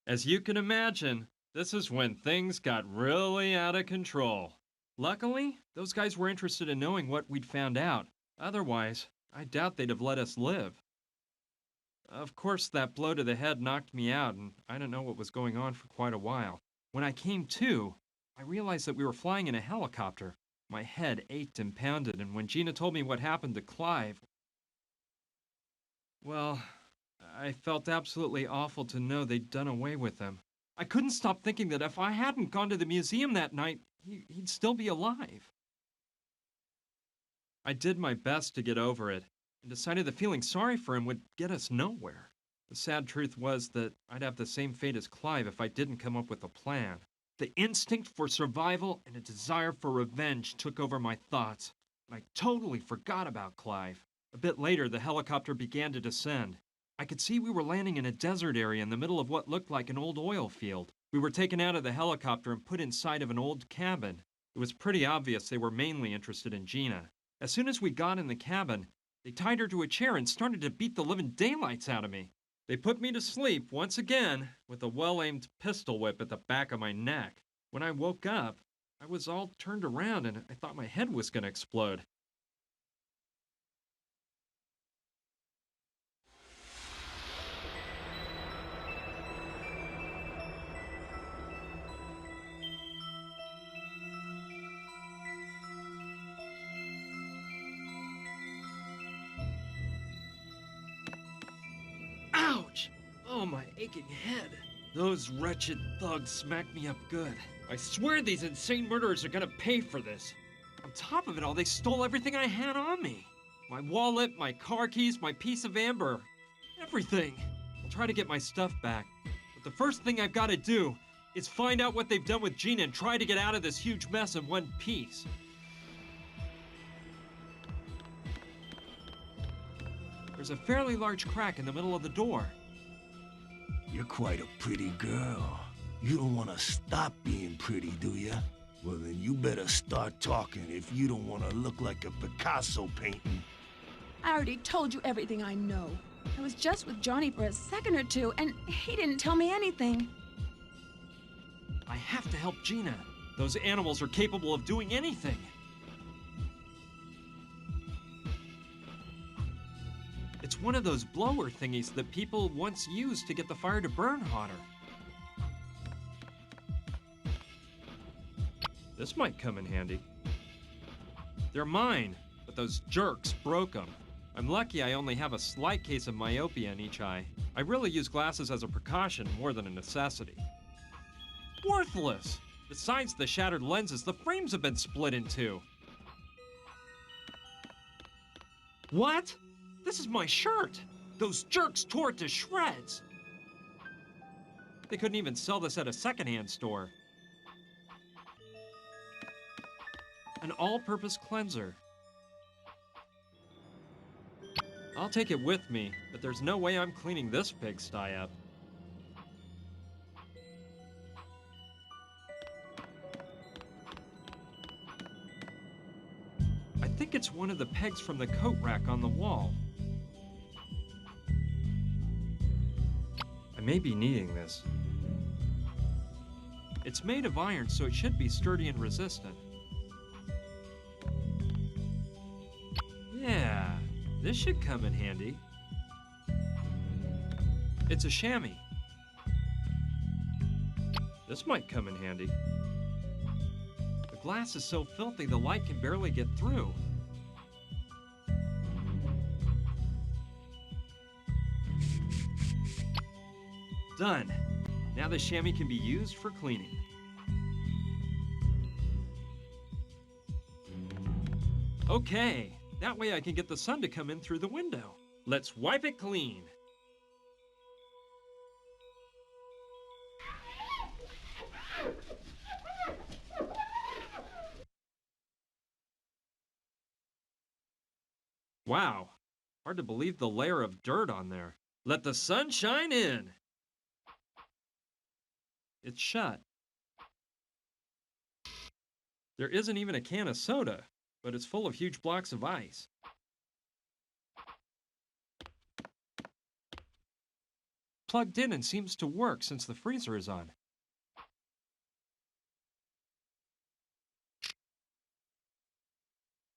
As you can imagine, this is when things got really out of control. Luckily, those guys were interested in knowing what we'd found out. Otherwise, I doubt they'd have let us live. Of course, that blow to the head knocked me out, and I didn't know what was going on for quite a while. When I came to, I realized that we were flying in a helicopter. My head ached and pounded, and when Gina told me what happened to Clive, well, I felt absolutely awful to know they'd done away with him. I couldn't stop thinking that if I hadn't gone to the museum that night, he'd still be alive. I did my best to get over it, and decided that feeling sorry for him would get us nowhere. The sad truth was that I'd have the same fate as Clive if I didn't come up with a plan. The instinct for survival and a desire for revenge took over my thoughts, and I totally forgot about Clive. A bit later, the helicopter began to descend. I could see we were landing in a desert area in the middle of what looked like an old oil field. We were taken out of the helicopter and put inside of an old cabin. It was pretty obvious they were mainly interested in Gina. As soon as we got in the cabin, they tied her to a chair and started to beat the living daylights out of me. They put me to sleep once again with a well-aimed pistol whip at the back of my neck. When I woke up, I was all turned around and I thought my head was going to explode. Ouch! Oh, my aching head. Those wretched thugs smacked me up good. I swear these insane murderers are gonna pay for this. On top of it all, they stole everything I had on me. My wallet, my car keys, my piece of amber. Everything. I'll try to get my stuff back. But the first thing I've gotta do is find out what they've done with Gina and try to get out of this huge mess in one piece. There's a fairly large crack in the middle of the door. You're quite a pretty girl. You don't want to stop being pretty, do you? Well, then you better start talking if you don't want to look like a Picasso painting. I already told you everything I know. I was just with Johnny for a second or two, and he didn't tell me anything. I have to help Gina. Those animals are capable of doing anything. It's one of those blower thingies that people once used to get the fire to burn hotter. This might come in handy. They're mine, but those jerks broke them. I'm lucky I only have a slight case of myopia in each eye. I really use glasses as a precaution more than a necessity. Worthless! Besides the shattered lenses, the frames have been split in two. What? This is my shirt! Those jerks tore it to shreds! They couldn't even sell this at a secondhand store. An all-purpose cleanser. I'll take it with me, but there's no way I'm cleaning this pigsty up. I think it's one of the pegs from the coat rack on the wall. I may be needing this. It's made of iron, so it should be sturdy and resistant. Yeah, this should come in handy. It's a chamois. This might come in handy. The glass is so filthy the light can barely get through. Done. Now the chamois can be used for cleaning. Okay, that way I can get the sun to come in through the window. Let's wipe it clean. Wow, hard to believe the layer of dirt on there. Let the sun shine in. It's shut. There isn't even a can of soda, but it's full of huge blocks of ice. plugged in and seems to work since the freezer is on.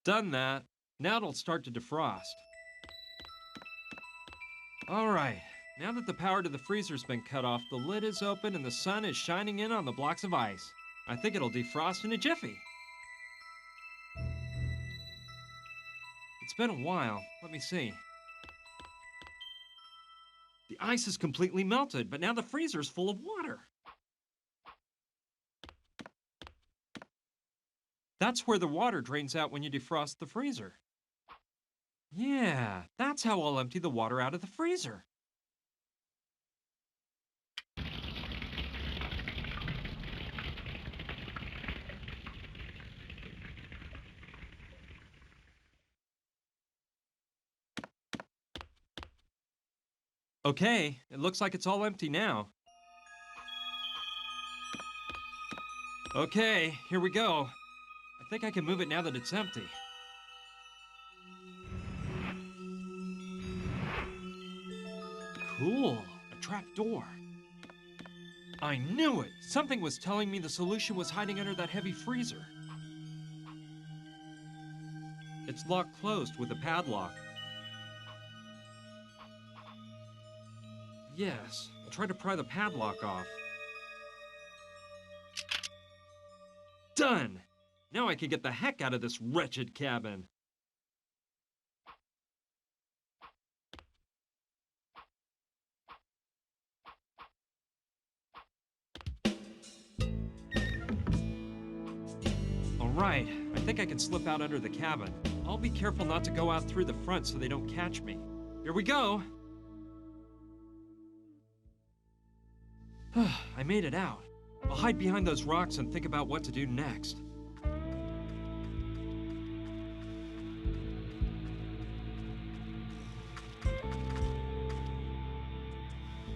Done that. Now it'll start to defrost. All right. Now that the power to the freezer's been cut off, the lid is open and the sun is shining in on the blocks of ice. I think it'll defrost in a jiffy. It's been a while. Let me see. The ice is completely melted, but now the freezer's full of water. That's where the water drains out when you defrost the freezer. Yeah, that's how I'll empty the water out of the freezer. Okay, it looks like it's all empty now. Okay, here we go. I think I can move it now that it's empty. Cool, a trap door. I knew it! Something was telling me the solution was hiding under that heavy freezer. It's locked closed with a padlock. Yes, I'll try to pry the padlock off. Done! Now I can get the heck out of this wretched cabin. All right, I think I can slip out under the cabin. I'll be careful not to go out through the front so they don't catch me. Here we go! I made it out. I'll hide behind those rocks and think about what to do next.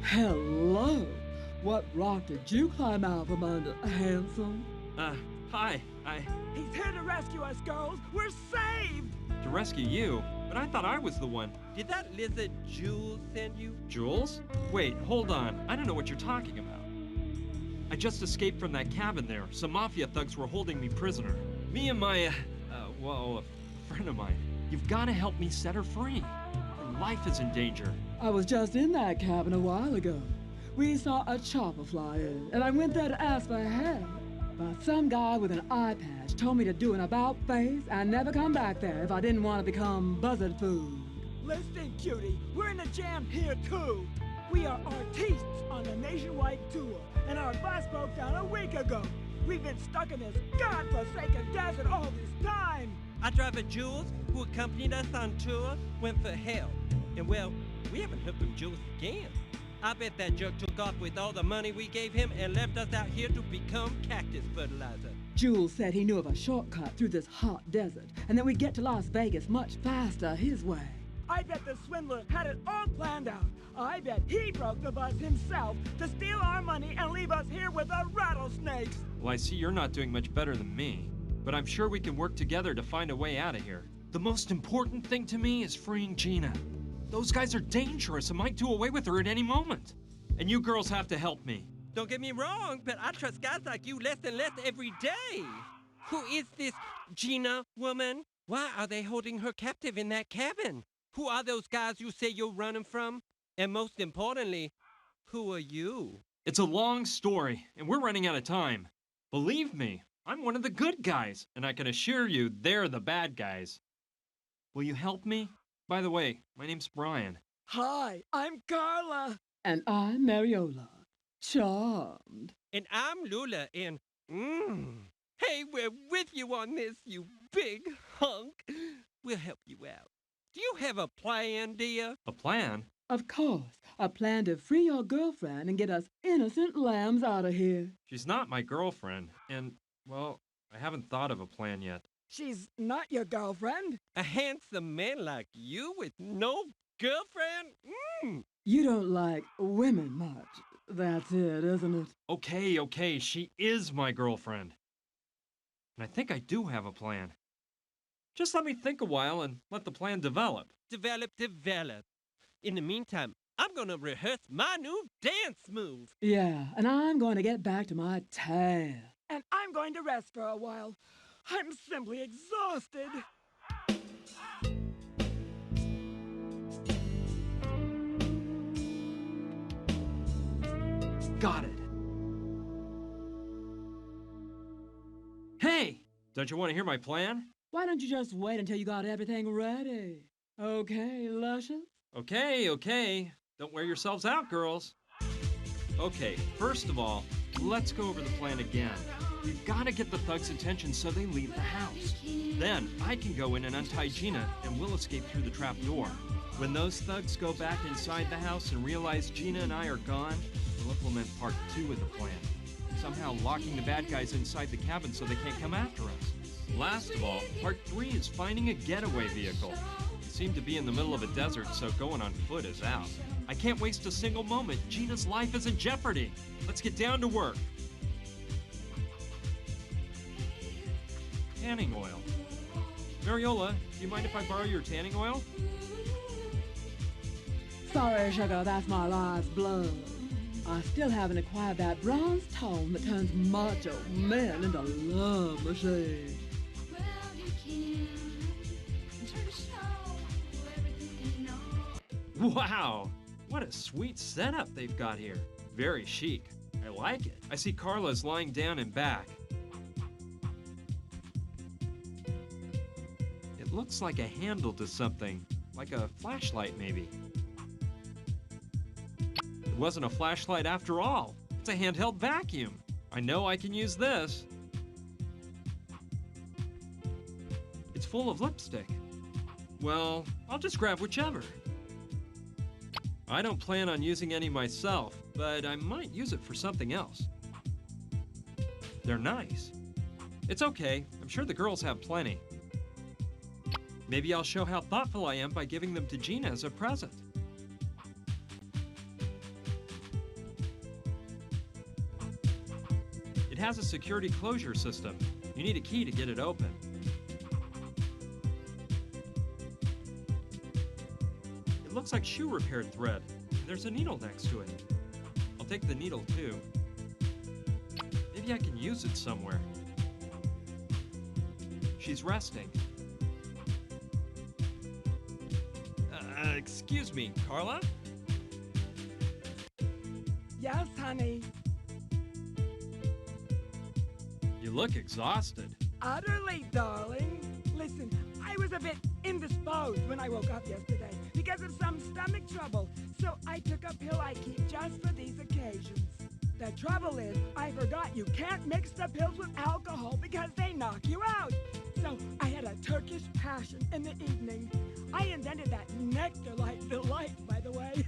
Hello. What rock did you climb out from under, handsome? Hi. He's here to rescue us, girls! We're saved! To rescue you? But I thought I was the one. Did that lizard Jules send you? Jules? Wait, hold on. I don't know what you're talking about. I just escaped from that cabin there. Some mafia thugs were holding me prisoner. Me and my, a friend of mine. You've got to help me set her free. Her life is in danger. I was just in that cabin a while ago. We saw a chopper fly in, and I went there to ask for help. But some guy with an eye patch told me to do an about face and never come back there if I didn't want to become buzzard food. Listen, cutie, we're in a jam here too. We are artistes on a nationwide tour, and our bus broke down a week ago. We've been stuck in this godforsaken desert all this time. Our driver Jules, who accompanied us on tour, went for help. And well, we haven't heard from Jules again. I bet that jerk took off with all the money we gave him and left us out here to become cactus fertilizer. Jules said he knew of a shortcut through this hot desert, and that we'd get to Las Vegas much faster his way. I bet the swindler had it all planned out. I bet he broke the bus himself to steal our money and leave us here with the rattlesnakes. Well, I see you're not doing much better than me. But I'm sure we can work together to find a way out of here. The most important thing to me is freeing Gina. Those guys are dangerous and might do away with her at any moment. And you girls have to help me. Don't get me wrong, but I trust guys like you less and less every day. Who is this Gina woman? Why are they holding her captive in that cabin? Who are those guys you say you're running from? And most importantly, who are you? It's a long story, and we're running out of time. Believe me, I'm one of the good guys, and I can assure you they're the bad guys. Will you help me? By the way, my name's Brian. Hi, I'm Carla. And I'm Mariola. Charmed. And I'm Lula, and hey, we're with you on this, you big hunk. We'll help you out. Do you have a plan, dear? A plan? Of course, a plan to free your girlfriend and get us innocent lambs out of here. She's not my girlfriend, and, well, I haven't thought of a plan yet. She's not your girlfriend. A handsome man like you with no girlfriend? You don't like women much. That's it, isn't it? Okay, she is my girlfriend. And I think I do have a plan. Just let me think a while and let the plan develop. Develop. In the meantime, I'm gonna rehearse my new dance move. Yeah, and I'm going to get back to my tan. And I'm going to rest for a while. I'm simply exhausted. Got it. Hey! Don't you want to hear my plan? Why don't you just wait until you got everything ready? Okay, Luscious? Okay. Don't wear yourselves out, girls. Okay, first of all, let's go over the plan again. We've got to get the thugs' attention so they leave the house. Then I can go in and untie Gina, and we'll escape through the trap door. When those thugs go back inside the house and realize Gina and I are gone, we'll implement part 2 of the plan. Somehow locking the bad guys inside the cabin so they can't come after us. Last of all, part 3 is finding a getaway vehicle. We seem to be in the middle of a desert, so going on foot is out. I can't waste a single moment. Gina's life is in jeopardy. Let's get down to work. Tanning oil. Mariola, do you mind if I borrow your tanning oil? Sorry, sugar, that's my life's blood. I still haven't acquired that bronze tone that turns macho men into love machines. Wow! What a sweet setup they've got here. Very chic. I like it. I see Carla's lying down and back. It looks like a handle to something. Like a flashlight, maybe. It wasn't a flashlight after all. It's a handheld vacuum. I know I can use this. It's full of lipstick. Well, I'll just grab whichever. I don't plan on using any myself, but I might use it for something else. They're nice. It's okay. I'm sure the girls have plenty. Maybe I'll show how thoughtful I am by giving them to Gina as a present. It has a security closure system. You need a key to get it open. It looks like shoe repair thread. There's a needle next to it. I'll take the needle too. Maybe I can use it somewhere. She's resting. Excuse me, Carla? Yes, honey. You look exhausted. Utterly, darling. Listen, I was a bit indisposed when I woke up yesterday because of some stomach trouble, so I took a pill I keep just for these occasions. The trouble is, I forgot you can't mix the pills with alcohol because they knock you out. So I had a Turkish passion in the evening. I invented that nectar-like delight, by the way.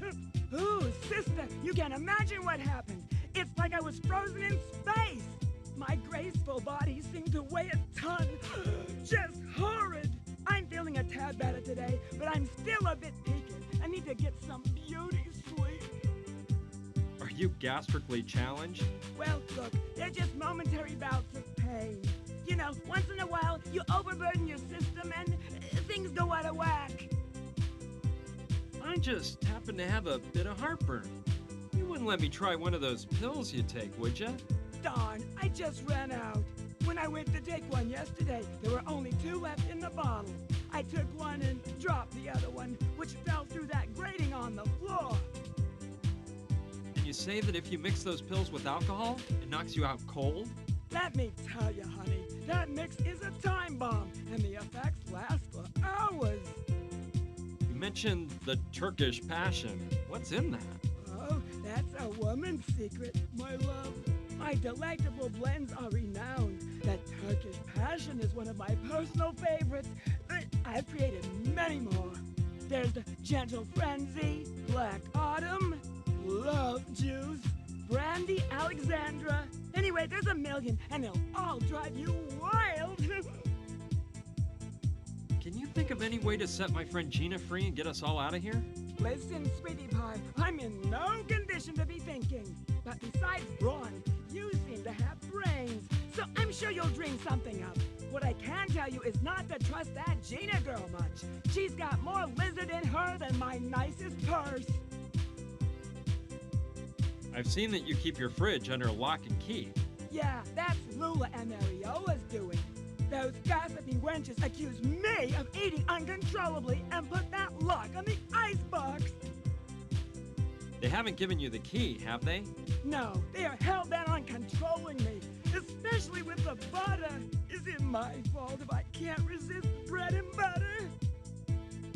Ooh, sister, you can't imagine what happened. It's like I was frozen in space. My graceful body seemed to weigh a ton. Just horrid. I'm feeling a tad better today, but I'm still a bit peaked. I need to get some beauty sleep. Are you gastrically challenged? Well, look, they're just momentary bouts of pain. You know, once in a while, you overburden your system and things go out of whack. I just happen to have a bit of heartburn. You wouldn't let me try one of those pills you take, would you? Darn, I just ran out. When I went to take one yesterday, there were only 2 left in the bottle. I took one and dropped the other one, which fell through that grating on the floor. And you say that if you mix those pills with alcohol, it knocks you out cold? Let me tell you, honey, that mix is a time bomb, and the effects last for hours. You mentioned the Turkish passion. What's in that? Oh, that's a woman's secret, my love. My delectable blends are renowned. That Turkish passion is one of my personal favorites, but I've created many more. There's the Gentle Frenzy, Black Autumn, Love Juice, Brandy Alexandra. Anyway, there's a million, and they'll all drive you wild. Can you think of any way to set my friend Gina free and get us all out of here? Listen, sweetie pie, I'm in no condition to be thinking. But besides brawn, you seem to have brains, so I'm sure you'll dream something up. What I can tell you is not to trust that Gina girl much. She's got more lizard in her than my nicest purse. I've seen that you keep your fridge under lock and key. Yeah, that's Lula and Mariola's doing. Those gossipy wenches accuse me of eating uncontrollably and put that lock on the icebox. They haven't given you the key, have they? No, they are hell-bent on controlling me, especially with the butter. Is it my fault if I can't resist bread and butter?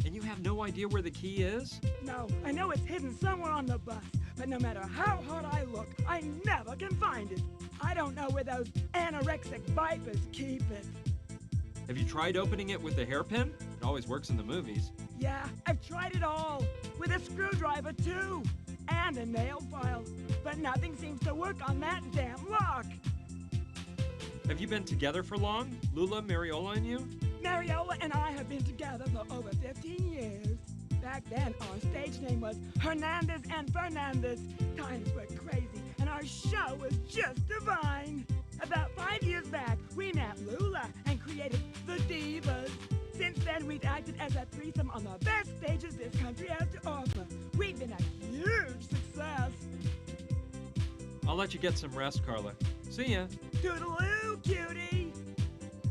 And you have no idea where the key is? No, I know it's hidden somewhere on the bus, but no matter how hard I look, I never can find it. I don't know where those anorexic vipers keep it. Have you tried opening it with a hairpin? It always works in the movies. Yeah, I've tried it all. With a screwdriver, too. And a nail file. But nothing seems to work on that damn lock. Have you been together for long? Lula, Mariola, and you? Mariola and I have been together for over 15 years. Back then, our stage name was Hernandez and Fernandez. Times were crazy, and our show was just divine. About 5 years back, we met Lula and created The Divas. Since then, we've acted as a threesome on the best stages this country has to offer. We've been a huge success. I'll let you get some rest, Carla. See ya. Toodaloo, cutie!